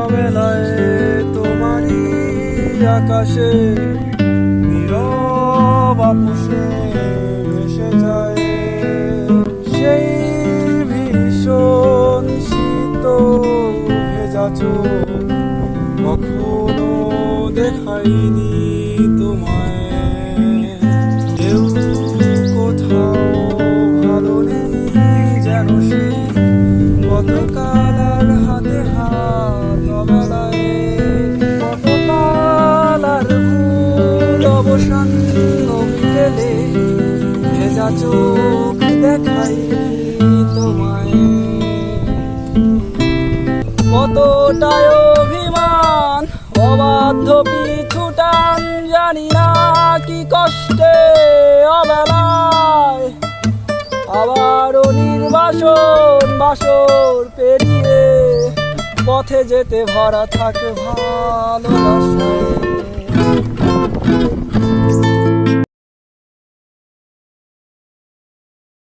অবেলায় তোমারই আকাশে নীরব আপোষে ভেসে যায় সেই ভীষণ শীত ভেজা চোখ কখনো দেখাইনি তোমায় কেউ কোথাও ভালো নেই যেন সেই গতকাল আর হাতে হাত অবেলায় গতকাল আর ভুল অবসান বিকেলে ভেজা চোখ দেখাইনি তোমায় কতটাই অভিমান অবাধ্য পিছু টান জানি না কি কষ্টে অবেলায় আবারও নির্বাসন বাসর পেরিয়ে পথে যেতে ভরা থাকে ভালোবাসায়